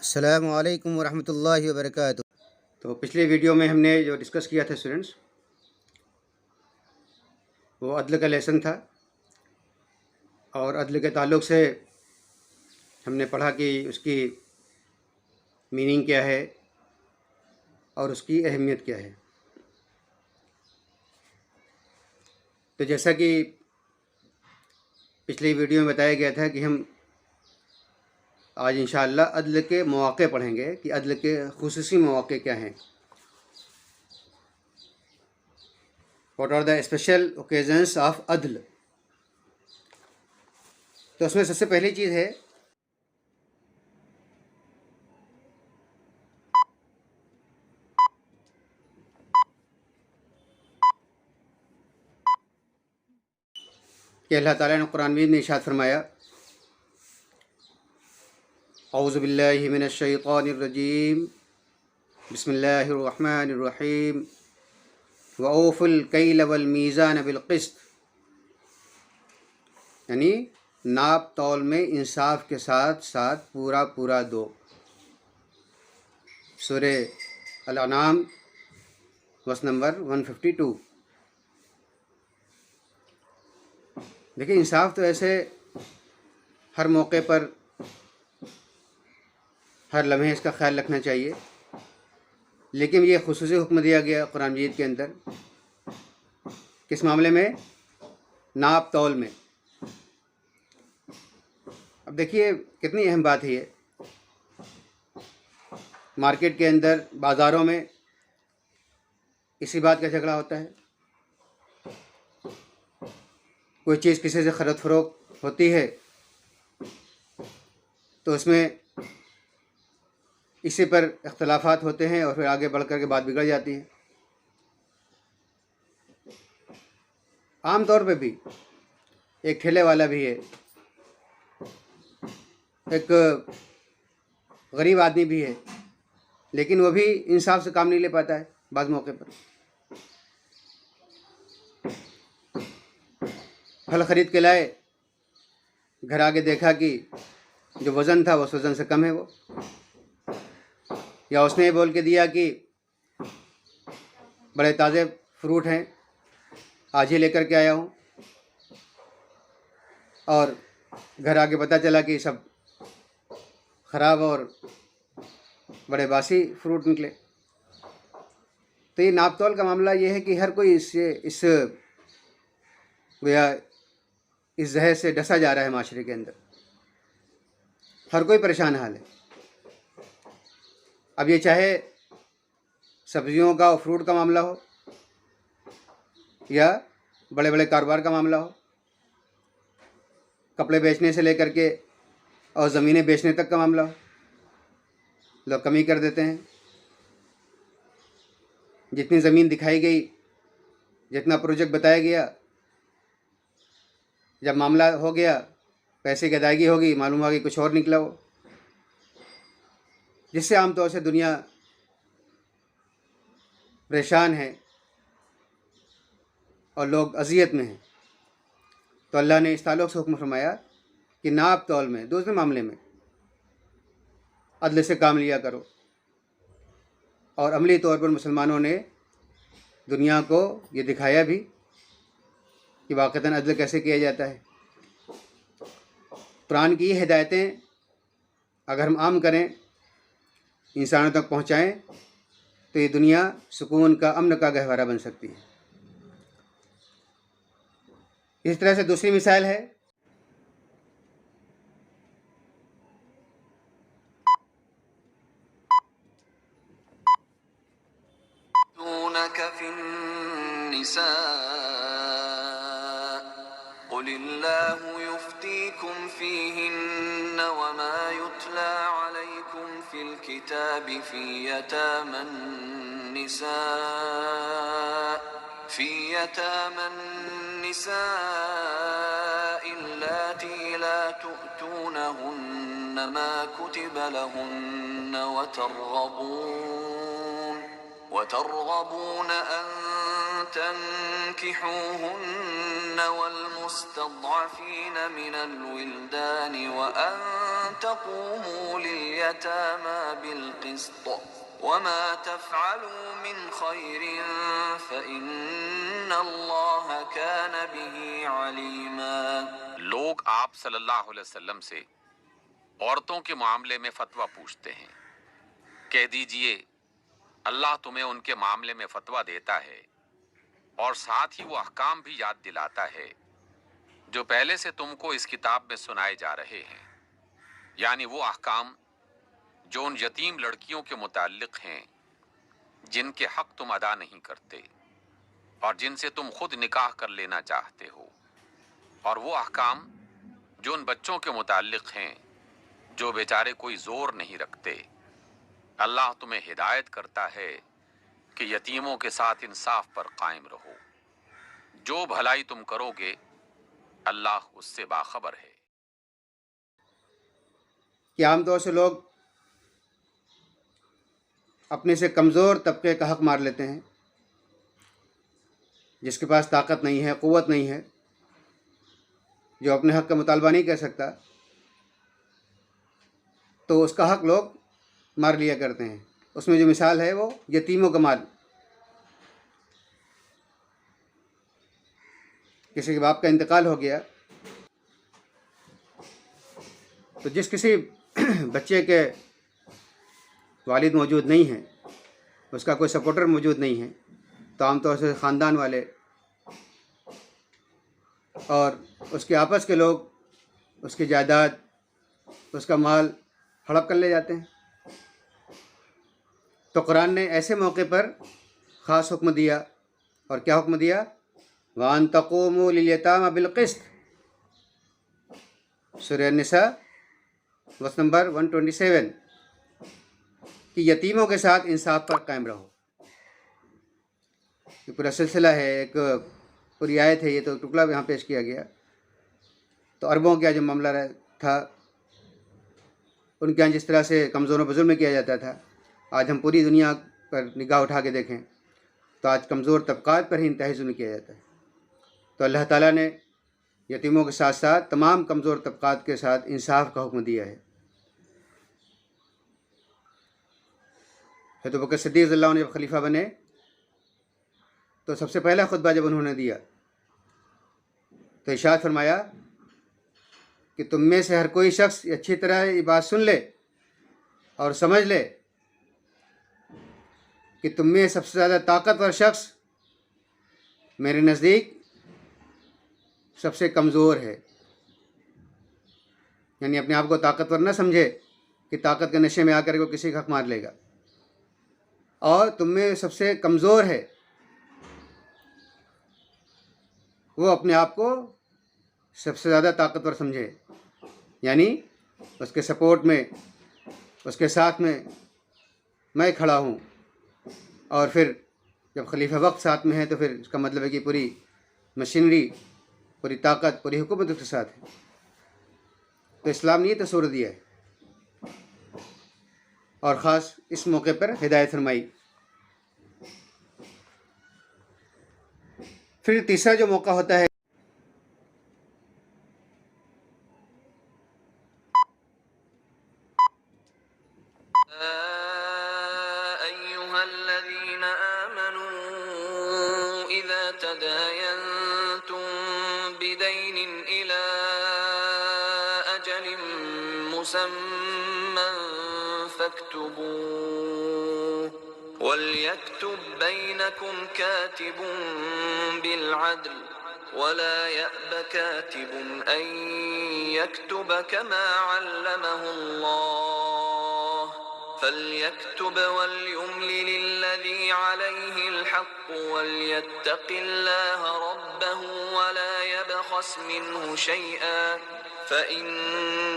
السلام علیکم ورحمۃ اللہ وبرکاتہ۔ تو پچھلے ویڈیو میں ہم نے جو ڈسکس کیا تھا اسٹوڈنٹس، وہ عدل کا لیسن تھا، اور عدل کے تعلق سے ہم نے پڑھا کہ اس کی میننگ کیا ہے اور اس کی اہمیت کیا ہے۔ تو جیسا کہ پچھلی ویڈیو میں بتایا گیا تھا کہ ہم آج انشاءاللہ عدل کے مواقع پڑھیں گے کہ عدل کے خصوصی مواقع کیا ہیں۔ What are the special occasions of عدل؟ تو اس میں سب سے پہلی چیز ہے کہ اللہ تعالیٰ نے قرآن مجید میں ارشاد فرمایا، اعوذ باللہ من الشیطان الرجیم، بسم اللہ الرحمن الرحیم، وَأَوْفُوا الْكَيْلَ وَالْمِيزَانَ بِالْقِسْطِ، یعنی ناپ تول میں انصاف کے ساتھ ساتھ پورا دو۔ سورہ الانعام ورس نمبر 152۔ دیکھیں، انصاف تو ایسے ہر موقع پر ہر لمحے اس کا خیال رکھنا چاہیے، لیکن یہ خصوصی حکم دیا گیا قرآن مجید کے اندر کس معاملے میں؟ ناپ تول میں۔ اب دیکھیے کتنی اہم بات ہے یہ۔ مارکیٹ کے اندر، بازاروں میں اسی بات کا جھگڑا ہوتا ہے۔ کوئی چیز کسی سے خرید فروخت ہوتی ہے تو اس میں اسی پر اختلافات ہوتے ہیں اور پھر آگے بڑھ کر کے بات بگڑ جاتی ہے۔ عام طور پہ بھی ایک ٹھیلے والا بھی ہے، ایک غریب آدمی بھی ہے، لیکن وہ بھی انصاف سے کام نہیں لے پاتا ہے بعض موقع پر۔ پھل خرید کے لائے، گھر آگے دیکھا کہ جو وزن تھا وہ اس وزن سے کم ہے، وہ یا اس نے بول کے دیا کہ بڑے تازے فروٹ ہیں، آج ہی لے کر کے آیا ہوں، اور گھر آگے پتہ چلا کہ سب خراب اور بڑے باسی فروٹ نکلے۔ تو یہ ناپ تول کا معاملہ یہ ہے کہ ہر کوئی اس زہر سے ڈسا جا رہا ہے معاشرے کے اندر، ہر کوئی پریشان حال ہے۔ اب یہ چاہے سبزیوں کا اور فروٹ کا معاملہ ہو، یا بڑے بڑے کاروبار کا معاملہ ہو، کپڑے بیچنے سے لے کر کے اور زمینیں بیچنے تک کا معاملہ ہو، لوگ کمی کر دیتے ہیں۔ جتنی زمین دکھائی گئی، جتنا پروجیکٹ بتایا گیا، جب معاملہ ہو گیا، پیسے کی ادائیگی ہوگی، معلوم ہوا کہ کچھ اور نکلا ہو، جس سے عام طور سے دنیا پریشان ہے اور لوگ اذیت میں ہیں۔ تو اللہ نے اس تعلق سے حکم فرمایا کہ ناپ تول میں، دوسرے معاملے میں عدل سے کام لیا کرو، اور عملی طور پر مسلمانوں نے دنیا کو یہ دکھایا بھی کہ واقعتاً عدل کیسے کیا جاتا ہے۔ قرآن کی یہ ہدایتیں اگر ہم عام کریں، انسانوں تک پہنچائیں، تو یہ دنیا سکون کا، امن کا گہوارہ بن سکتی ہے۔ اس طرح سے دوسری مثال ہے، فِي النِّسَاءِ قُلِ اللَّهُ يُفْتِيكُمْ فِيهِنَّ وَمَا يُتْلَى عَلَيْكُمْ فِي الْكِتَابِ فِي يَتَامَى النِّسَاءِ اللَّاتِي لَا تُؤْتُونَهُنَّ مَا كُتِبَ لَهُنَّ وترغبون أن تنكحوهن والمستضعفين من الولدان وأن تقوموا لليتامى بالقسط وما تفعلوا من خير فإن الله كان به عليما۔ لوگ آپ صلی اللہ علیہ وسلم سے عورتوں کے معاملے میں فتویٰ پوچھتے ہیں، کہہ دیجئے اللہ تمہیں ان کے معاملے میں فتویٰ دیتا ہے اور ساتھ ہی وہ احکام بھی یاد دلاتا ہے جو پہلے سے تم کو اس کتاب میں سنائے جا رہے ہیں، یعنی وہ احکام جو ان یتیم لڑکیوں کے متعلق ہیں جن کے حق تم ادا نہیں کرتے اور جن سے تم خود نکاح کر لینا چاہتے ہو، اور وہ احکام جو ان بچوں کے متعلق ہیں جو بیچارے کوئی زور نہیں رکھتے۔ اللہ تمہیں ہدایت کرتا ہے کہ یتیموں کے ساتھ انصاف پر قائم رہو، جو بھلائی تم کرو گے اللہ اس سے باخبر ہے۔ کہ عام طور سے لوگ اپنے سے کمزور طبقے کا حق مار لیتے ہیں، جس کے پاس طاقت نہیں ہے، قوت نہیں ہے، جو اپنے حق کا مطالبہ نہیں کر سکتا، تو اس کا حق لوگ مار لیا کرتے ہیں۔ اس میں جو مثال ہے وہ یتیموں کا مال۔ کسی کے باپ کا انتقال ہو گیا تو جس کسی بچے کے والد موجود نہیں ہیں، اس کا کوئی سپورٹر موجود نہیں ہے، تو عام طور سے خاندان والے اور اس کے آپس کے لوگ اس کی جائیداد، اس کا مال ہڑپ کر لے جاتے ہیں۔ تو قرآن نے ایسے موقع پر خاص حکم دیا، اور کیا حکم دیا؟ وَأَن تَقُومُوا لِلْيَتَامَى بِالْقِسْطِ، سورہ النساء ورس نمبر 127، کہ یتیموں کے ساتھ انصاف پر قائم رہو۔ یہ پورا سلسلہ ہے، ایک پوری آیت ہے، یہ تو ٹکڑا یہاں پیش کیا گیا۔ تو عربوں کا جو معاملہ تھا، ان کے یہاں جس طرح سے کمزوروں پر ظلم کیا جاتا تھا، آج ہم پوری دنیا پر نگاہ اٹھا کے دیکھیں تو آج کمزور طبقات پر ہی انتہائی ظلم کیا جاتا ہے۔ تو اللہ تعالیٰ نے یتیموں کے ساتھ ساتھ تمام کمزور طبقات کے ساتھ انصاف کا حکم دیا ہے۔ حضرت ابوبکر صدیق رضی اللہ عنہ جب خلیفہ بنے تو سب سے پہلا خطبہ جب انہوں نے دیا تو ارشاد فرمایا کہ تم میں سے ہر کوئی شخص اچھی طرح یہ بات سن لے اور سمجھ لے کہ تم میں سب سے زیادہ طاقتور شخص میرے نزدیک سب سے کمزور ہے، یعنی اپنے آپ کو طاقتور نہ سمجھے کہ طاقت کے نشے میں آ کر کے وہ کسی کا حق مار لے گا، اور تم میں سب سے کمزور ہے وہ اپنے آپ کو سب سے زیادہ طاقتور سمجھے، یعنی اس کے سپورٹ میں، اس کے ساتھ میں کھڑا ہوں۔ اور پھر جب خلیفہ وقت ساتھ میں ہے تو پھر اس کا مطلب ہے کہ پوری مشینری، پوری طاقت، پوری حکومت اس کے ساتھ ہے۔ تو اسلام نے یہ تصور دیا ہے اور خاص اس موقع پر ہدایت فرمائی۔ پھر تیسرا جو موقع ہوتا ہے تداينتم بدين إلى أجل مسمى فاكتبوه وليكتب بينكم كاتب بالعدل ولا يأب كاتب أن يكتب كما علمه الله فليكتب وليملل الذي عليه الحق وليتق الله ربه ولا يبخس منه شيئا فإن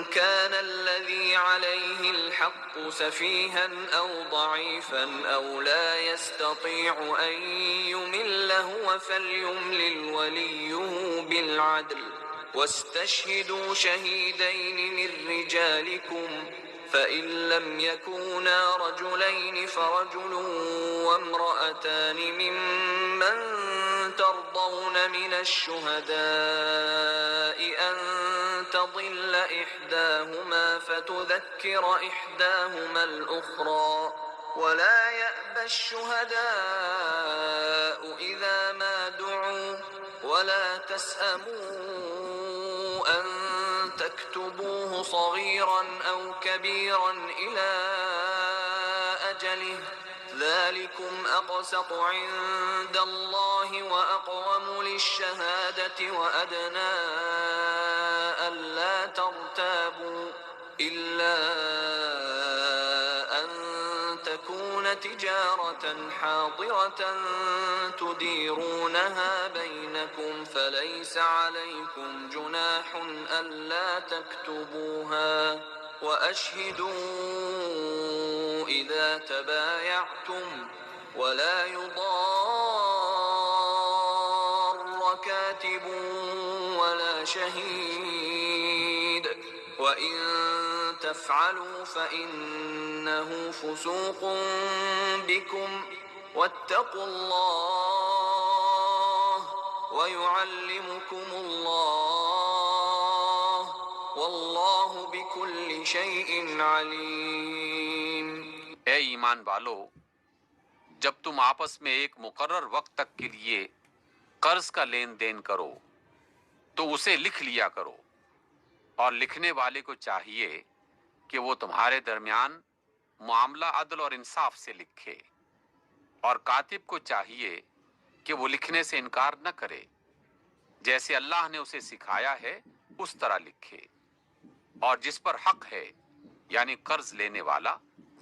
كان الذي عليه الحق سفيها أو ضعيفا أو لا يستطيع أن يمل هو فليملل وليه بالعدل واستشهدوا شهيدين من رجالكم فإن لم يكونا رجلين فرجل وامرأتان ممن ترضون من الشهداء أن تضل إحداهما فتذكر إحداهما الأخرى ولا يأبى الشهداء إذا ما دعوا ولا تسأموا أن تكتبوه صغيرا أو كبيرا إلى أجله ذلكم أقسط عند الله وأقوم للشهادة وأدنى ألا ترتابوا إلا أن تكون تجارة حاضرة تديرونها بينكم فليس عليكم جناح ألا تكتبوها وأشهدوا إذا تبايعتم ولا يضار كاتب ولا شهيد وإن تفعلوا فإنه فسوق بكم واتقوا الله ويعلمكم الله والله بكل شيء عليم۔ اے ایمان والو، جب تم آپس میں ایک مقرر وقت تک کے لیے قرض کا لین دین کرو تو اسے لکھ لیا کرو، اور لکھنے والے کو چاہیے کہ وہ تمہارے درمیان معاملہ عدل اور انصاف سے لکھے، اور کاتب کو چاہیے کہ وہ لکھنے سے انکار نہ کرے، جیسے اللہ نے اسے سکھایا ہے اس طرح لکھے، اور جس پر حق ہے یعنی قرض لینے والا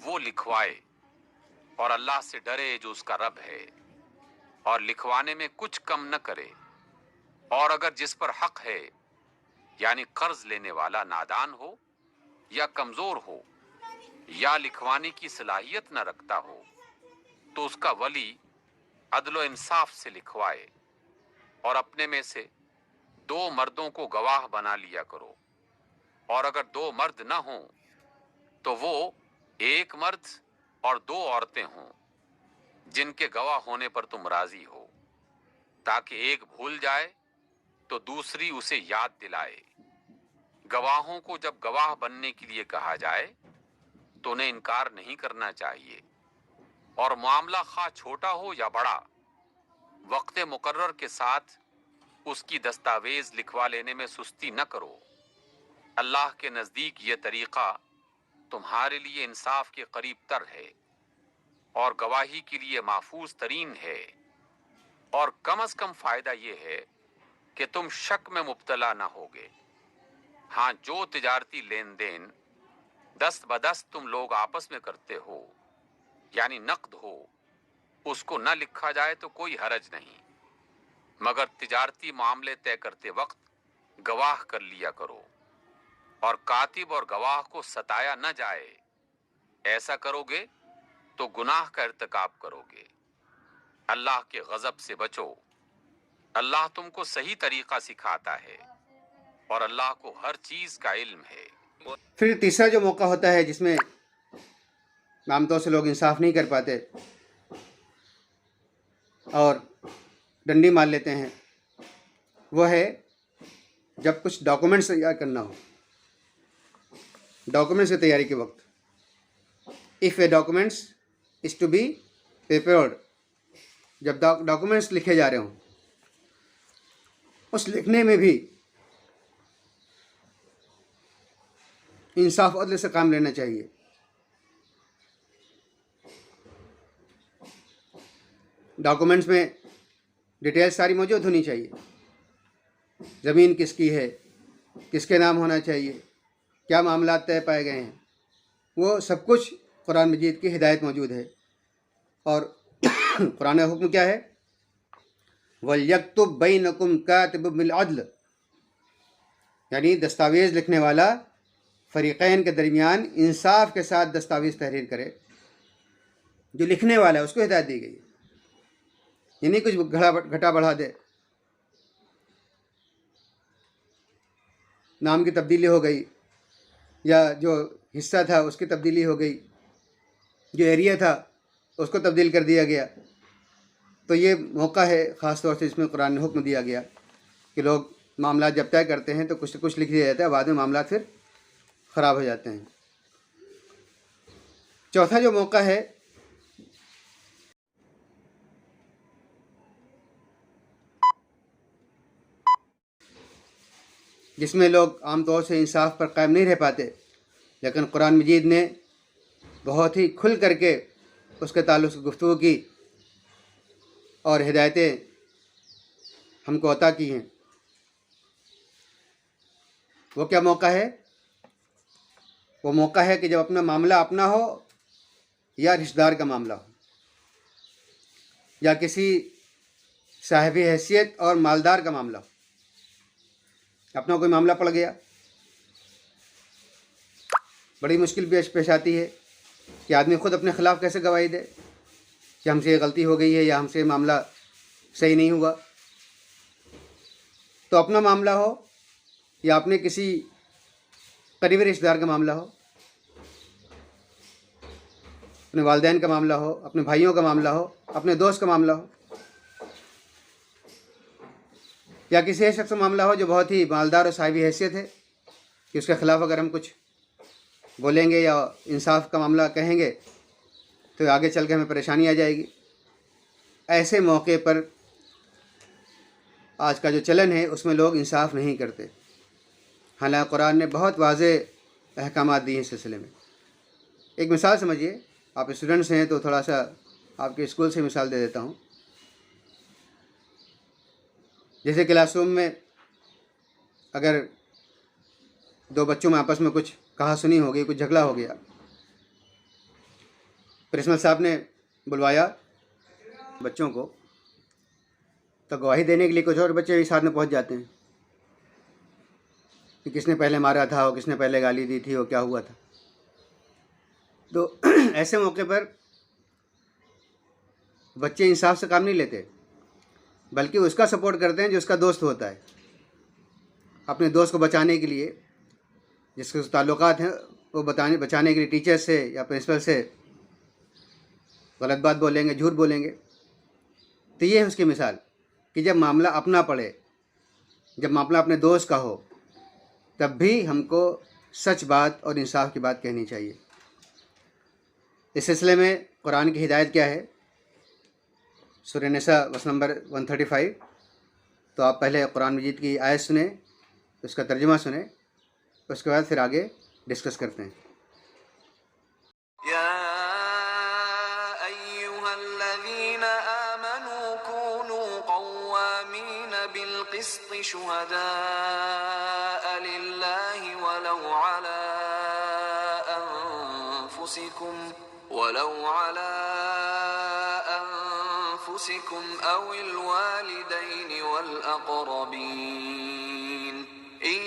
وہ لکھوائے، اور اللہ سے ڈرے جو اس کا رب ہے، اور لکھوانے میں کچھ کم نہ کرے، اور اگر جس پر حق ہے یعنی قرض لینے والا نادان ہو یا کمزور ہو یا لکھوانے کی صلاحیت نہ رکھتا ہو تو اس کا ولی عدل و انصاف سے لکھوائے، اور اپنے میں سے 2 مردوں کو گواہ بنا لیا کرو، اور اگر 2 مرد نہ ہوں تو وہ 1 مرد اور 2 عورتیں ہوں جن کے گواہ ہونے پر تم راضی ہو، تاکہ ایک بھول جائے تو دوسری اسے یاد دلائے۔ گواہوں کو جب گواہ بننے کے لیے کہا جائے تو انہیں انکار نہیں کرنا چاہیے، اور معاملہ خواہ چھوٹا ہو یا بڑا وقت مقرر کے ساتھ اس کی دستاویز لکھوا لینے میں سستی نہ کرو۔ اللہ کے نزدیک یہ طریقہ تمہارے لیے انصاف کے قریب تر ہے اور گواہی کے لیے محفوظ ترین ہے، اور کم از کم فائدہ یہ ہے کہ تم شک میں مبتلا نہ ہوگے۔ ہاں، جو تجارتی لین دین دست بدست تم لوگ آپس میں کرتے ہو یعنی نقد ہو، اس کو نہ لکھا جائے تو کوئی حرج نہیں، مگر تجارتی معاملے طے کرتے وقت گواہ کر لیا کرو، اور کاتب اور گواہ کو ستایا نہ جائے۔ ایسا کرو گے تو گناہ کا ارتکاب کرو گے۔ اللہ کے غضب سے بچو، اللہ تم کو صحیح طریقہ سکھاتا ہے، اور اللہ کو ہر چیز کا علم ہے۔ پھر تیسرا جو موقع ہوتا ہے جس میں عام طور سے لوگ انصاف نہیں کر پاتے اور ڈنڈی مار لیتے ہیں، وہ ہے جب کچھ ڈاکومنٹس تیار کرنا ہو۔ ڈاکومنٹس کی تیاری کے وقت if a documents is to be prepared، جب ڈاکومنٹس لکھے جا رہے ہوں، اس لکھنے میں بھی انصاف عدل سے کام لینا چاہیے۔ ڈاکومنٹس میں ڈیٹیل ساری موجود ہونی چاہیے، زمین کس کی ہے، کس کے نام ہونا چاہیے، کیا معاملات طے پائے گئے ہیں، وہ سب کچھ قرآن مجید کی ہدایت موجود ہے۔ اور قرآن کا حکم کیا ہے؟ وَلْيَكْتُبْ بَيْنَكُمْ كَاتِبٌ بِالْعَدْلِ، یعنی دستاویز لکھنے والا فریقین کے درمیان انصاف کے ساتھ دستاویز تحریر کرے۔ جو لکھنے والا ہے اس کو ہدایت دی گئی ہے، یعنی کچھ گھٹا بڑھا دے، نام کی تبدیلی ہو گئی یا جو حصہ تھا اس کی تبدیلی ہو گئی، جو ایریا تھا اس کو تبدیل کر دیا گیا. تو یہ موقع ہے خاص طور سے جس میں قرآن نے حکم دیا گیا کہ لوگ معاملات جب طے کرتے ہیں تو کچھ سے کچھ لکھ دیا جاتا ہے، بعد میں معاملات پھر خراب ہو جاتے ہیں. چوتھا جو موقع ہے جس میں لوگ عام طور سے انصاف پر قائم نہیں رہ پاتے، لیکن قرآن مجید نے بہت ہی کھل کر کے اس کے تعلق سے گفتگو کی اور ہدایتیں ہم کو عطا کی ہیں. وہ کیا موقع ہے؟ وہ موقع ہے کہ جب اپنا معاملہ اپنا ہو یا رشتہ دار کا معاملہ ہو یا کسی صاحب حیثیت اور مالدار کا معاملہ ہو. اپنا کوئی معاملہ پڑ گیا، بڑی مشکل پیش آتی ہے کہ آدمی خود اپنے خلاف کیسے گواہی دے کہ ہم سے یہ غلطی ہو گئی ہے یا ہم سے یہ معاملہ صحیح نہیں ہوا. تو اپنا معاملہ ہو یا اپنے کسی قریبی رشتہ دار کا معاملہ ہو، اپنے والدین کا معاملہ ہو، اپنے بھائیوں کا معاملہ ہو، اپنے دوست کا معاملہ ہو، یا کسی ایسے شخص کا معاملہ ہو جو بہت ہی مالدار اور صاحب حیثیت ہے کہ اس کے خلاف اگر ہم کچھ بولیں گے یا انصاف کا معاملہ کہیں گے تو آگے چل کے ہمیں پریشانی آ جائے گی. ایسے موقع پر آج کا جو چلن ہے اس میں لوگ انصاف نہیں کرتے، حالانکہ قرآن نے بہت واضح احکامات دیے اس سلسلے میں. ایک مثال سمجھیے، آپ اسٹوڈنٹس ہیں تو تھوڑا سا آپ کے اسکول سے مثال دے دیتا ہوں. جیسے کلاس روم میں اگر دو بچوں میں آپس میں کچھ کہا سنی ہو گئی، کچھ جھگڑا ہو گیا، پرنسپل صاحب نے بلوایا بچوں کو، تو گواہی دینے کے لیے کچھ اور بچے بھی ساتھ میں پہنچ جاتے ہیں کہ کس نے پہلے مارا تھا اور کس نے پہلے گالی دی تھی اور کیا ہوا تھا. تو ایسے موقع پر بچے انصاف سے کام نہیں لیتے، بلکہ اس کا سپورٹ کرتے ہیں جو اس کا دوست ہوتا ہے. اپنے دوست کو بچانے کے لیے، جس کے تعلقات ہیں وہ بچانے کے لیے ٹیچر سے یا پرنسپل سے غلط بات بولیں گے، جھوٹ بولیں گے. تو یہ ہے اس کی مثال کہ جب معاملہ اپنا پڑے، جب معاملہ اپنے دوست کا ہو، تب بھی ہم کو سچ بات اور انصاف کی بات کہنی چاہیے. اس سلسلے میں قرآن کی ہدایت کیا ہے؟ سورہ نساء ورس نمبر 135. تو آپ پہلے قرآن مجید کی آیت سنیں، اس کا ترجمہ سنیں، اس کے بعد پھر آگے ڈسکس کرتے ہیں. يا أيها الذين آمنوا كونوا قوامين بالقسط شهداء لله ولو على أنفسكم أو الوالدين والأقربين إن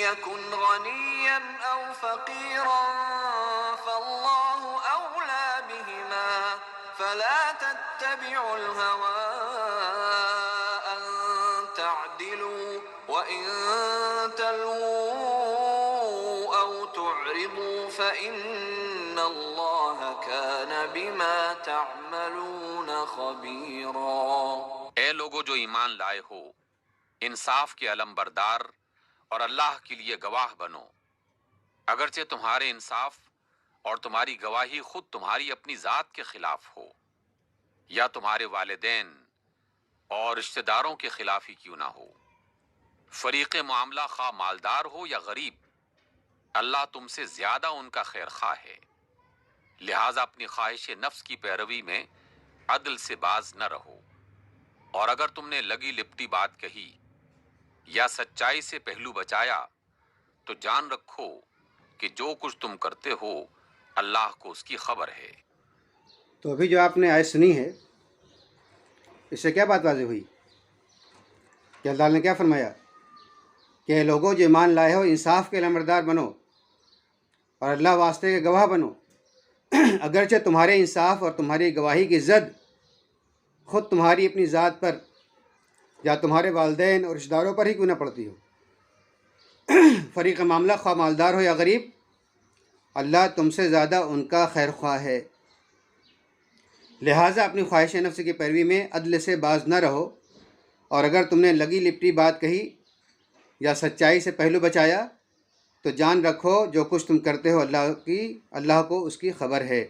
يكن غنيا أو فقيرا فالله أولى بهما فلا تتبعوا الهوى أن تعدلوا وإن تلووا أو تعرضوا فإن الله كان بما تعملون خبيرا. اے لوگو جو ایمان لائے ہو، انصاف کے علم بردار اور اللہ کے لیے گواہ بنو، اگرچہ تمہارے انصاف اور تمہاری گواہی خود تمہاری اپنی ذات کے خلاف ہو یا تمہارے والدین اور رشتہ داروں کے خلاف ہی کیوں نہ ہو. فریق معاملہ خواہ مالدار ہو یا غریب، اللہ تم سے زیادہ ان کا خیر خواہ ہے، لہٰذا اپنی خواہش نفس کی پیروی میں عدل سے باز نہ رہو، اور اگر تم نے لگی لپٹی بات کہی یا سچائی سے پہلو بچایا تو جان رکھو کہ جو کچھ تم کرتے ہو اللہ کو اس کی خبر ہے. تو ابھی جو آپ نے آیت سنی ہے، اس سے کیا بات واضح ہوئی کہ اللہ نے کیا فرمایا کہ اے لوگوں جو ایمان لائے ہو، انصاف کے علمبردار بنو اور اللہ واسطے کے گواہ بنو، اگرچہ تمہارے انصاف اور تمہاری گواہی کی زد خود تمہاری اپنی ذات پر یا تمہارے والدین اور رشتہ داروں پر ہی کیوں نہ پڑتی ہو. فریق معاملہ خواہ مالدار ہو یا غریب، اللہ تم سے زیادہ ان کا خیر خواہ ہے، لہٰذا اپنی خواہش نفس کی پیروی میں عدل سے باز نہ رہو، اور اگر تم نے لگی لپٹی بات کہی یا سچائی سے پہلو بچایا تو جان رکھو جو کچھ تم کرتے ہو اللہ کو اس کی خبر ہے۔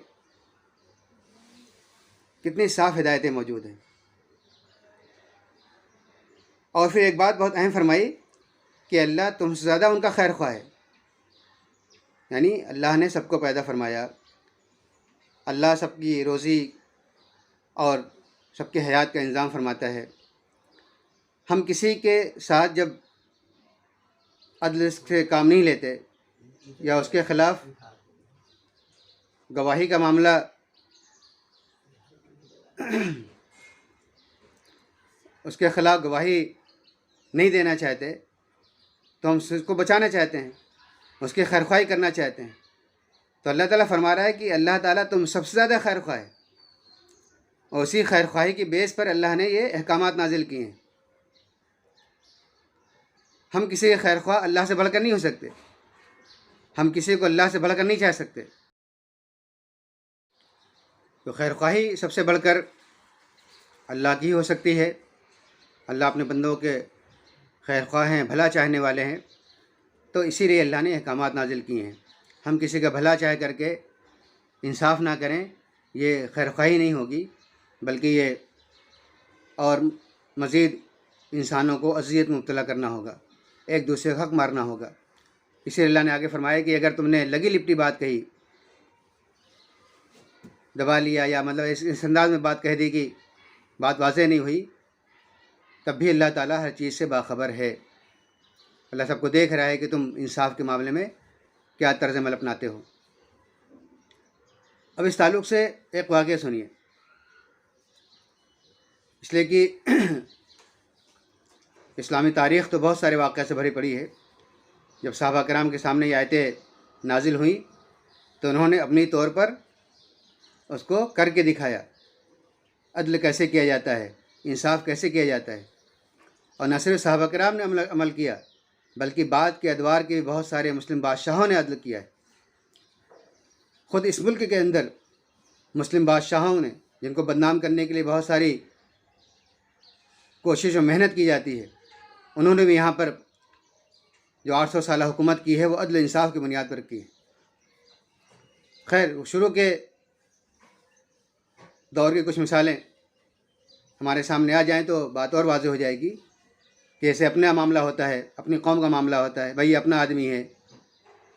کتنی صاف ہدایتیں موجود ہیں۔ اور پھر ایک بات بہت اہم فرمائی کہ اللہ تم سے زیادہ ان کا خیر خواہ ہے، یعنی اللہ نے سب کو پیدا فرمایا، اللہ سب کی روزی اور سب کی حیات کا انتظام فرماتا ہے۔ ہم کسی کے ساتھ جب عدل سے کام نہیں لیتے یا اس کے خلاف گواہی کا معاملہ اس کے خلاف گواہی نہیں دینا چاہتے تو ہم اس کو بچانا چاہتے ہیں، اس کی خیرخواہی کرنا چاہتے ہیں، تو اللہ تعالیٰ فرما رہا ہے کہ اللہ تعالیٰ تم سب سے زیادہ خیر خواہ ہے، اور اسی خیر خواہی کی بیس پر اللہ نے یہ احکامات نازل کیے ہیں۔ ہم کسی کے خیر خواہ اللہ سے بڑھ کر نہیں ہو سکتے، ہم کسی کو اللہ سے بڑھ کر نہیں چاہ سکتے، تو خیر خواہی سب سے بڑھ کر اللہ کی ہو سکتی ہے۔ اللہ اپنے بندوں کے خیر خواہ ہیں، بھلا چاہنے والے ہیں، تو اسی لیے اللہ نے احکامات نازل کیے ہیں۔ ہم کسی کا بھلا چاہ کر کے انصاف نہ کریں، یہ خیر خواہی نہیں ہوگی، بلکہ یہ اور مزید انسانوں کو اذیت میں مبتلا کرنا ہوگا، ایک دوسرے کا حق مارنا ہوگا۔ اسی لیے اللہ نے آگے فرمایا کہ اگر تم نے لگی لپٹی بات کہی، دبا لیا یا مطلب اس انداز میں بات کہہ دی کہ بات واضح نہیں ہوئی، تب بھی اللہ تعالیٰ ہر چیز سے باخبر ہے۔ اللہ سب کو دیکھ رہا ہے کہ تم انصاف کے معاملے میں کیا طرز عمل اپناتے ہو۔ اب اس تعلق سے ایک واقعہ سنیے، اس لیے کہ اسلامی تاریخ تو بہت سارے واقعہ سے بھری پڑی ہے۔ جب صحابہ کرام کے سامنے یہ آیتیں نازل ہوئیں تو انہوں نے اپنی طور پر اس کو کر کے دکھایا، عدل کیسے کیا جاتا ہے، انصاف کیسے کیا جاتا ہے، اور نہ صرف صحابہ کرام نے عمل کیا بلکہ بعد کے ادوار کے بہت سارے مسلم بادشاہوں نے عدل کیا ہے۔ خود اس ملک کے اندر مسلم بادشاہوں نے، جن کو بدنام کرنے کے لیے بہت ساری کوشش و محنت کی جاتی ہے، انہوں نے بھی یہاں پر جو 800 سالہ حکومت کی ہے وہ عدل انصاف کی بنیاد پر کی ہے۔ خیر، شروع کے دور کی کچھ مثالیں ہمارے سامنے آ جائیں تو بات اور واضح ہو جائے گی کہ ایسے اپنا معاملہ ہوتا ہے، اپنی قوم کا معاملہ ہوتا ہے، بھائی اپنا آدمی ہے،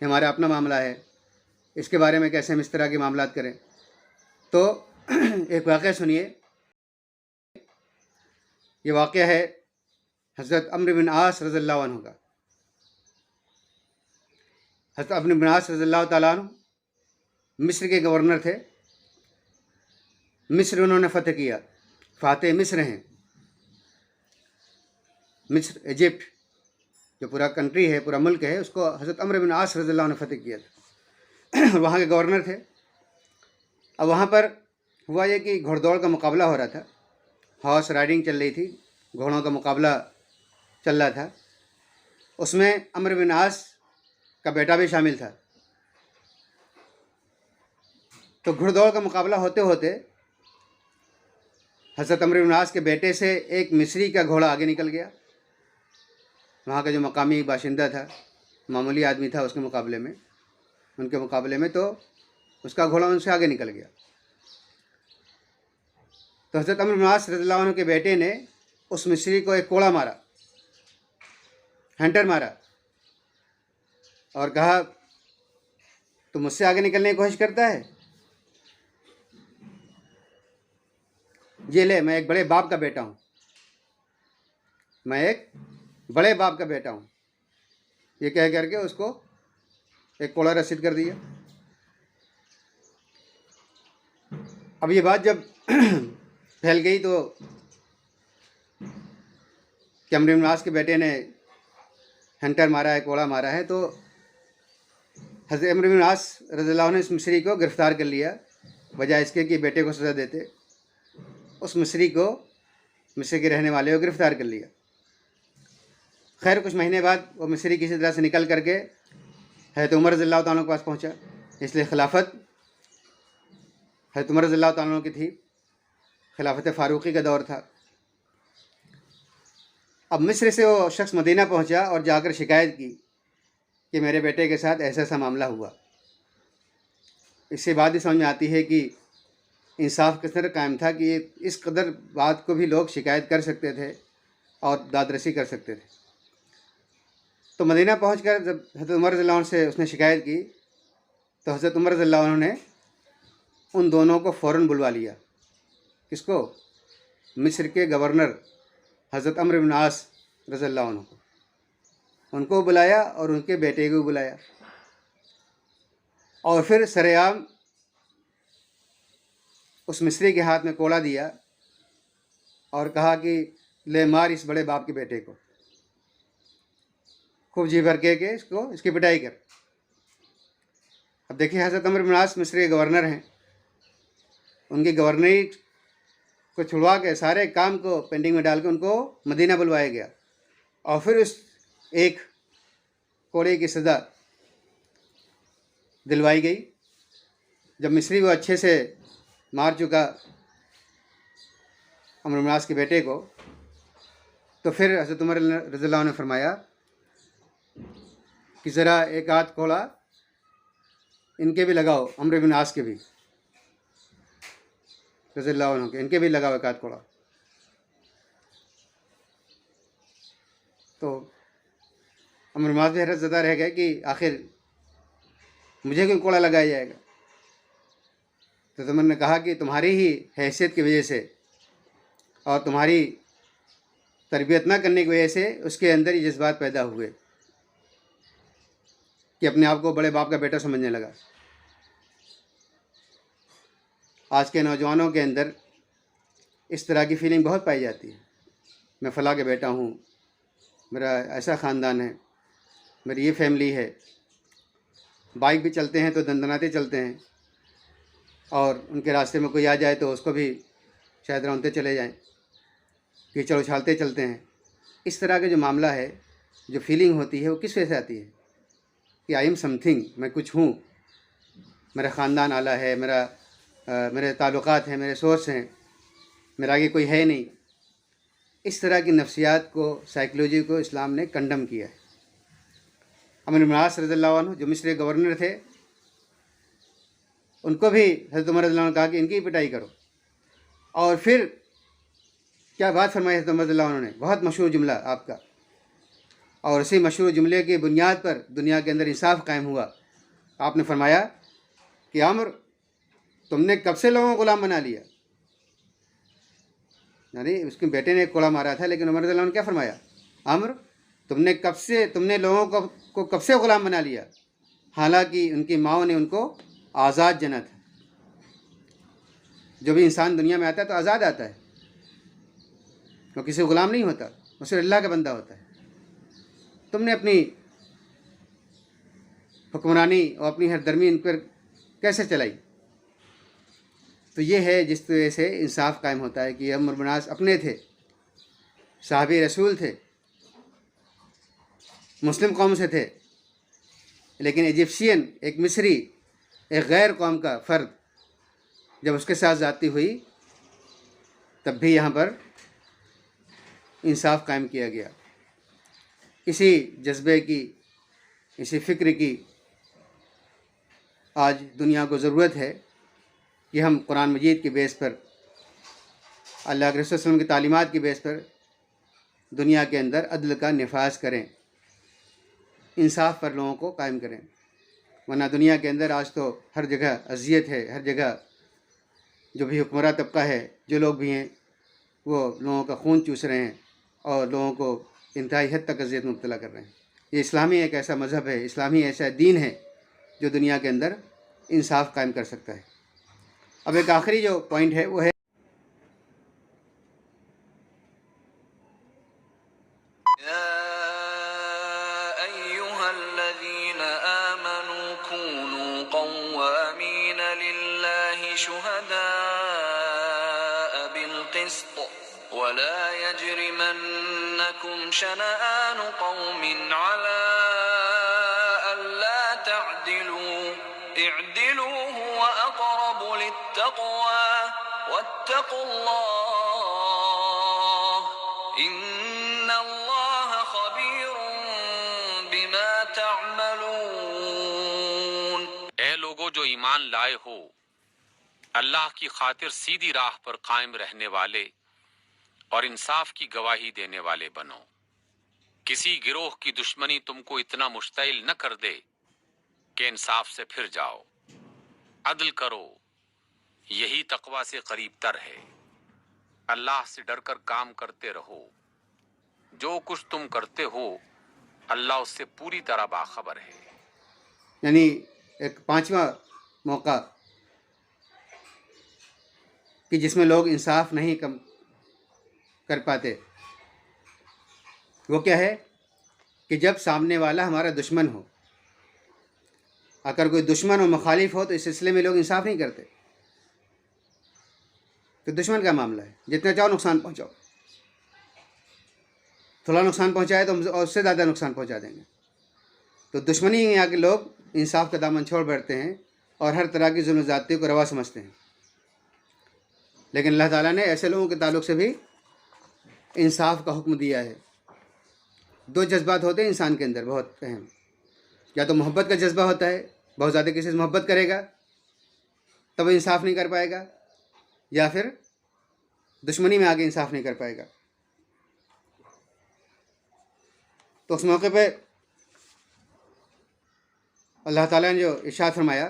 ہمارا اپنا معاملہ ہے، اس کے بارے میں کیسے ہم اس طرح کے معاملات کریں۔ تو ایک واقعہ سنیے، یہ واقعہ ہے حضرت عمرو بن عاص رضی اللہ عنہ کا۔ حضرت عمرو بن عاص رضی اللہ تعالیٰ عنہ مصر کے گورنر تھے۔ مصر انہوں نے فتح کیا، فاتح مصر ہیں۔ مصر، ایجپٹ جو پورا کنٹری ہے، پورا ملک ہے، اس کو حضرت عمرو بن عاص رضی اللہ عنہ نے فتح کیا تھا، اور وہاں کے گورنر تھے۔ اب وہاں پر ہوا یہ کہ گھوڑ دوڑ کا مقابلہ ہو رہا تھا، ہارس رائڈنگ چل رہی تھی، گھوڑوں کا مقابلہ چل رہا تھا۔ اس میں عمرو بن عاص کا بیٹا بھی شامل تھا۔ تو گھوڑ دوڑ کا مقابلہ ہوتے ہوتے حضرت عمرو بن عاص کے بیٹے سے ایک مصری کا گھوڑا آگے نکل گیا۔ وہاں کا جو مقامی باشندہ تھا، معمولی آدمی تھا اس کے مقابلے میں، تو اس کا گھوڑا ان سے آگے نکل گیا۔ تو حضرت عمرو بن عاص رضی اللہ عنہ کے بیٹے نے اس مصری کو ایک کوڑا مارا، ہینٹر مارا، اور کہا تو مجھ سے آگے نکلنے کی کوشش کرتا ہے، یہ لے، میں ایک بڑے باپ کا بیٹا ہوں، میں ایک بڑے باپ کا بیٹا ہوں، یہ کہہ کر کے اس کو ایک کوڑا رسید کر دیا۔ اب یہ بات جب پھیل گئی تو کہ عمرو بن عاص کے بیٹے نے ہنٹر مارا ہے، کوڑا مارا ہے، تو حضرت عمرو بن عاص رضی اللہ عنہ نے اس مصری کو گرفتار کر لیا، بجائے اس کے کہ بیٹے کو سزا دیتے، اس مصری کو، مصر کے رہنے والے کو گرفتار کر لیا۔ خیر، کچھ مہینے بعد وہ مصری کسی طرح سے نکل کر کے حضرت عمر رضی اللہ تعالیٰ کے پاس پہنچا، اس لیے خلافت حضرت عمر رضی اللہ تعالیٰ عنہ کی تھی، خلافت فاروقی کا دور تھا۔ اب مصر سے وہ شخص مدینہ پہنچا اور جا کر شکایت کی کہ میرے بیٹے کے ساتھ ایسا ایسا معاملہ ہوا۔ اس سے بات یہ سمجھ میں آتی ہے کہ انصاف کس طرح قائم تھا کہ اس قدر بات کو بھی لوگ شکایت کر سکتے تھے اور داد رسی کر سکتے تھے۔ تو مدینہ پہنچ کر جب حضرت عمر رضی اللہ عنہ سے اس نے شکایت کی تو حضرت عمر رضی اللہ عنہ نے ان دونوں کو فوراً بلوا لیا۔ کس کو؟ مصر کے گورنر حضرت عمرو بن عاص رضی اللہ عنہ کو، ان کو بلایا اور ان کے بیٹے کو بلایا، اور پھر سر عام اس مصری کے ہاتھ میں کوڑا دیا اور کہا کہ لے مار اس بڑے باپ کے بیٹے کو، خوب جی بھر کے اس کی پٹائی کر۔ اب دیکھیں حضرت عمرو بن عاص مصر کے گورنر ہیں، ان کی گورنری کو چھڑوا کے سارے کام کو پینڈنگ میں ڈال کے ان کو مدینہ بلوایا گیا، اور پھر اس ایک کوڑے کی سزا دلوائی گئی۔ جب مصری وہ اچھے سے مار چکا عمرو بن عاص کے بیٹے کو، تو پھر حضرت عمر رضی اللہ عنہ نے فرمایا کہ ذرا ایک آدھ کوڑا ان کے بھی لگاؤ، عمرو بن عاص کے بھی رضی اللہ عنہ کے، ان کے بھی لگاؤ ایک آدھ کوڑا۔ تو عمرو بن عاص بھی حیرت زدہ رہ گئے کہ آخر مجھے کیوں کوڑا لگایا جائے گا؟ تو عمر نے کہا کہ تمہاری ہی حیثیت کی وجہ سے اور تمہاری تربیت نہ کرنے کی وجہ سے اس کے اندر یہ جذبات پیدا ہوئے کہ اپنے آپ کو بڑے باپ کا بیٹا سمجھنے لگا۔ آج کے نوجوانوں کے اندر اس طرح کی فیلنگ بہت پائی جاتی ہے، میں فلاں کے بیٹا ہوں، میرا ایسا خاندان ہے، میری یہ فیملی ہے۔ بائک بھی چلتے ہیں تو دندناتے چلتے ہیں، اور ان کے راستے میں کوئی آ جائے تو اس کو بھی شاید رونتے چلے جائیں، کیچڑ اچھالتے چلتے ہیں۔ اس طرح کا جو معاملہ ہے، جو فیلنگ ہوتی ہے، وہ کس وجہ سے آتی ہے کہ آئی ایم سم تھنگ، میں کچھ ہوں، میرا خاندان اعلیٰ ہے، میرے تعلقات ہیں، میرے سورس ہیں، میرا آگے کوئی ہے نہیں۔ اس طرح کی نفسیات کو، سائیکلوجی کو اسلام نے کنڈم کیا ہے۔ عمرو بن عاص رضی اللہ عنہ جو مصر کے گورنر تھے، ان کو بھی حضرت عمر رضی اللہ عنہ نے کہا کہ ان کی پٹائی کرو، اور پھر کیا بات فرمائی حضرت عمر رضی اللہ عنہ نے، بہت مشہور جملہ آپ کا، اور اسی مشہور جملے کی بنیاد پر دنیا کے اندر انصاف قائم ہوا۔ آپ نے فرمایا کہ عمر، تم نے کب سے لوگوں کو غلام بنا لیا؟ یعنی اس کے بیٹے نے ایک کوڑا مارا تھا، لیکن عمر رضی اللہ عنہ نے کیا فرمایا؟ عمر، تم نے لوگوں کو کب سے غلام بنا لیا؟ حالانکہ ان کی ماؤں نے ان کو آزاد جنا تھا۔ جو بھی انسان دنیا میں آتا ہے تو آزاد آتا ہے، وہ کسی غلام نہیں ہوتا، وہ صرف اللہ کا بندہ ہوتا ہے۔ تم نے اپنی حکمرانی اور اپنی ہر درمی ان پر کیسے چلائی؟ تو یہ ہے جس طرح سے انصاف قائم ہوتا ہے کہ عمرو بن عاص اپنے تھے، صحابی رسول تھے، مسلم قوم سے تھے، لیکن ایجپشین، ایک مصری، ایک غیر قوم کا فرد جب اس کے ساتھ زیادتی ہوئی تب بھی یہاں پر انصاف قائم کیا گیا۔ اسی جذبے کی، اسی فکر کی آج دنیا کو ضرورت ہے کہ ہم قرآن مجید کی بیس پر، اللہ کے رسول صلی اللہ علیہ وسلم کی تعلیمات کی بیس پر دنیا کے اندر عدل کا نفاذ کریں، انصاف پر لوگوں کو قائم کریں۔ ورنہ دنیا کے اندر آج تو ہر جگہ اذیت ہے، ہر جگہ جو بھی حکمراں طبقہ ہے، جو لوگ بھی ہیں، وہ لوگوں کا خون چوس رہے ہیں اور لوگوں کو انتہائی حد تک اذیت مبتلا کر رہے ہیں۔ یہ اسلامی ایک ایسا مذہب ہے، اسلامی ایسا دین ہے جو دنیا کے اندر انصاف قائم کر سکتا ہے۔ اب ایک آخری جو پوائنٹ ہے وہ ہے يا أيها الذين آمنوا كونوا قوامين لله شهداء بالقسط ولا يجرمنكم شنآن قوم على ألا تعدلوا اعدلوا هو اقرب للتقوى واتقوا الله ان اللہ خبیر بما تعملون۔ اے لوگو جو ایمان لائے ہو، اللہ کی خاطر سیدھی راہ پر قائم رہنے والے اور انصاف کی گواہی دینے والے بنو۔ کسی گروہ کی دشمنی تم کو اتنا مشتعل نہ کر دے کہ انصاف سے پھر جاؤ۔ عدل کرو، یہی تقوی سے قریب تر ہے۔ اللہ سے ڈر کر کام کرتے رہو، جو کچھ تم کرتے ہو اللہ اس سے پوری طرح باخبر ہے۔ یعنی ایک پانچواں موقع کہ جس میں لوگ انصاف نہیں کر پاتے، وہ کیا ہے کہ جب سامنے والا ہمارا دشمن ہو، اگر کوئی دشمن و مخالف ہو تو اس سلسلے میں لوگ انصاف نہیں کرتے۔ تو دشمن کا معاملہ ہے، جتنا چاہو نقصان پہنچاؤ، تھوڑا نقصان پہنچائے تو ہم اس سے زیادہ نقصان پہنچا دیں گے۔ تو دشمنی یہاں کے لوگ انصاف کا دامن چھوڑ بیٹھتے ہیں اور ہر طرح کی ظلم و زیادتی کو روا سمجھتے ہیں۔ لیکن اللہ تعالیٰ نے ایسے لوگوں کے تعلق سے بھی انصاف کا حکم دیا ہے۔ دو جذبات ہوتے ہیں انسان کے اندر بہت اہم، یا تو محبت کا جذبہ ہوتا ہے، بہت زیادہ کسی سے محبت کرے گا تب وہ انصاف نہیں کر پائے گا، یا پھر دشمنی میں آگے انصاف نہیں کر پائے گا۔ تو اس موقع پہ اللہ تعالیٰ نے جو ارشاد فرمایا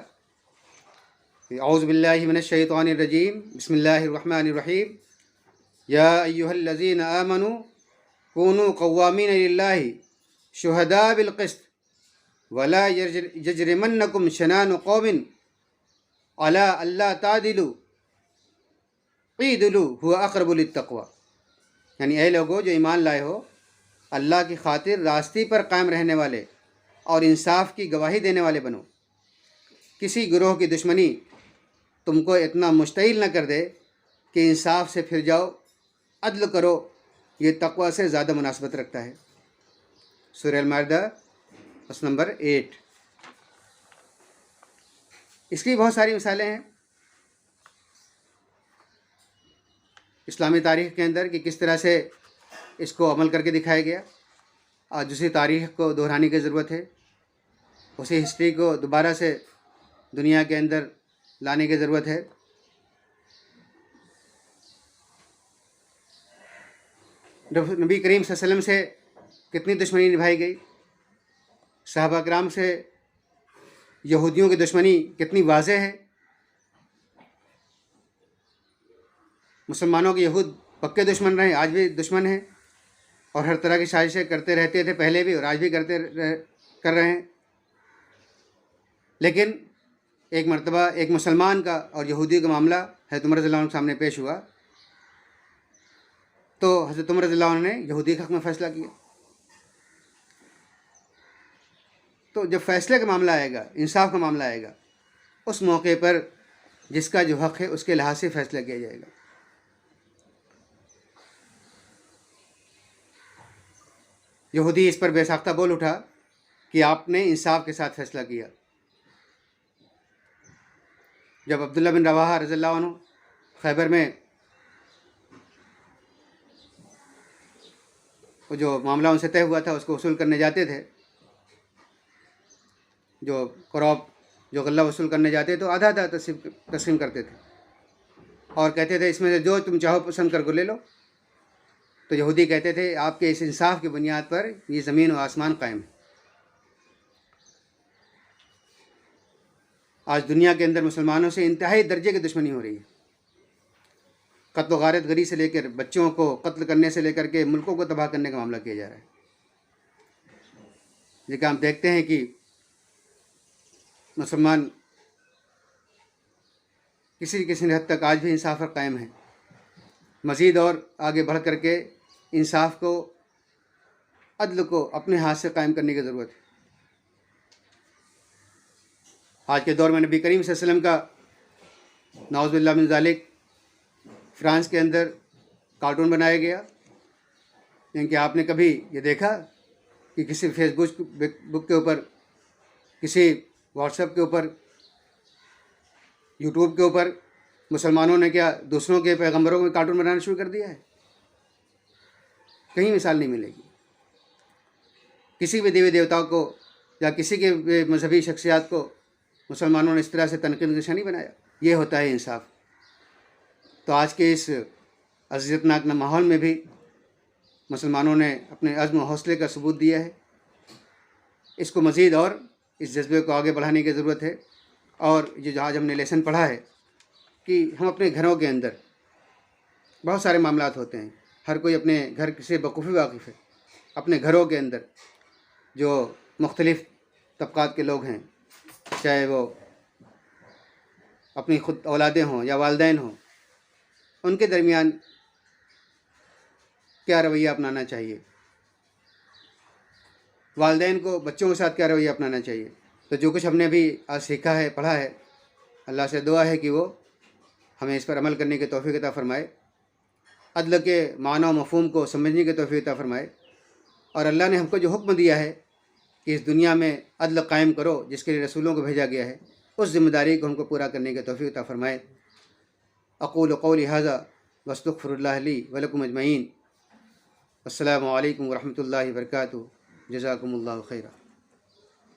کہ اعوذ باللہ من الشیطان الرجیم بسم اللہ الرحمن الرحیم یا ایہا الذین آمنوا کونوا قوامین للہ شہداء بالقسط ولا یجرمنکم شنان قوم علی الا تعدلوا اعدلوا هو اقرب للتقوی، یعنی اے لوگو جو ایمان لائے ہو، اللہ کی خاطر راستے پر قائم رہنے والے اور انصاف کی گواہی دینے والے بنو۔ کسی گروہ کی دشمنی تم کو اتنا مشتعل نہ کر دے کہ انصاف سے پھر جاؤ، عدل کرو، یہ تقوی سے زیادہ مناسبت رکھتا ہے۔ سورہ المائدہ بس نمبر 8۔ اس کی بہت ساری مثالیں ہیں اسلامی تاریخ کے اندر کہ کس طرح سے اس کو عمل کر کے دکھایا گیا۔ آج اسی تاریخ کو دہرانے کی ضرورت ہے، اسی ہسٹری کو دوبارہ سے دنیا کے اندر لانے کی ضرورت ہے۔ نبی کریم صلی اللہ علیہ وسلم سے کتنی دشمنی نبھائی گئی، صحابہ کرام سے یہودیوں کی دشمنی کتنی واضح ہے۔ مسلمانوں کے یہود پکے دشمن رہے، آج بھی دشمن ہیں، اور ہر طرح کی سازشیں کرتے رہتے تھے پہلے بھی اور آج بھی کر رہے ہیں۔ لیکن ایک مرتبہ ایک مسلمان کا اور یہودی کا معاملہ حضرت عمر رضی اللہ عنہ کے سامنے پیش ہوا، تو حضرت عمر رضی اللہ عنہ نے یہودی کے حق میں فیصلہ کیا۔ تو جب فیصلے کا معاملہ آئے گا، انصاف کا معاملہ آئے گا، اس موقع پر جس کا جو حق ہے اس کے لحاظ سے فیصلہ کیا جائے گا۔ یہودی اس پر بے ساختہ بول اٹھا کہ آپ نے انصاف کے ساتھ فیصلہ کیا۔ جب عبداللہ بن رواحہ رضی اللہ عنہ خیبر میں وہ جو معاملہ ان سے طے ہوا تھا اس کو وصول کرنے جاتے تھے، جو قراب جو غلہ وصول کرنے جاتے تو آدھا آدھا تقسیم کرتے تھے اور کہتے تھے اس میں سے جو تم چاہو پسند کر کو لے لو۔ تو یہودی کہتے تھے آپ کے اس انصاف کی بنیاد پر یہ زمین و آسمان قائم ہے۔ آج دنیا کے اندر مسلمانوں سے انتہائی درجے کی دشمنی ہو رہی ہے، قتل و غارت گری سے لے کر بچوں کو قتل کرنے سے لے کر کے ملکوں کو تباہ کرنے کا معاملہ کیا جا رہا ہے۔ لیکن ہم دیکھتے ہیں کہ مسلمان کسی حد تک آج بھی انصاف پر قائم ہیں۔ مزید اور آگے بڑھ کر کے انصاف کو، عدل کو اپنے ہاتھ سے قائم کرنے کی ضرورت ہے۔ آج کے دور میں نبی کریم صلی اللہ علیہ وسلم کا نعوذ باللہ من ذالک فرانس کے اندر کارٹون بنایا گیا، کیونکہ آپ نے کبھی یہ دیکھا کہ کسی فیس بک کے اوپر، کسی واٹس ایپ کے اوپر یوٹیوب کے اوپر مسلمانوں نے کیا دوسروں کے پیغمبروں کو کارٹون بنانا شروع کر دیا ہے؟ کہیں مثال نہیں ملے گی. کسی بھی دیوی دیوتاؤں کو یا کسی کے مذہبی شخصیات کو مسلمانوں نے اس طرح سے تنقید کا نشانی بنایا. یہ ہوتا ہے انصاف. تو آج کے اس اذیتناک ماحول میں بھی مسلمانوں نے اپنے عزم و حوصلے کا ثبوت دیا ہے. اس کو مزید اور اس جذبے کو آگے بڑھانے کی ضرورت ہے. اور یہ جو آج ہم نے لیسن پڑھا ہے کہ ہم اپنے گھروں کے اندر بہت سارے معاملات ہوتے ہیں. ہر کوئی اپنے گھر سے بخوبی واقف ہے. اپنے گھروں کے اندر جو مختلف طبقات کے لوگ ہیں، چاہے وہ اپنی خود اولادیں ہوں یا والدین ہوں، ان کے درمیان کیا رویہ اپنانا چاہیے، والدین کو بچوں کے ساتھ کیا رویہ اپنانا چاہیے. تو جو کچھ ہم نے ابھی آج سیکھا ہے، پڑھا ہے، اللہ سے دعا ہے کہ وہ ہمیں اس پر عمل کرنے کی توفیق عطا فرمائے، عدل کے معنی و مفہوم کو سمجھنے کی توفیق عطا فرمائے. اور اللہ نے ہم کو جو حکم دیا ہے کہ اس دنیا میں عدل قائم کرو، جس کے لیے رسولوں کو بھیجا گیا ہے، اس ذمہ داری کو ہم کو پورا کرنے کی توفیق عطا فرمائے. اقول قولی ھذا واستغفر اللہ لی ولکم اجمعین. السلام علیکم ورحمۃ اللہ وبرکاتہ. جزاکم اللہ خیرا.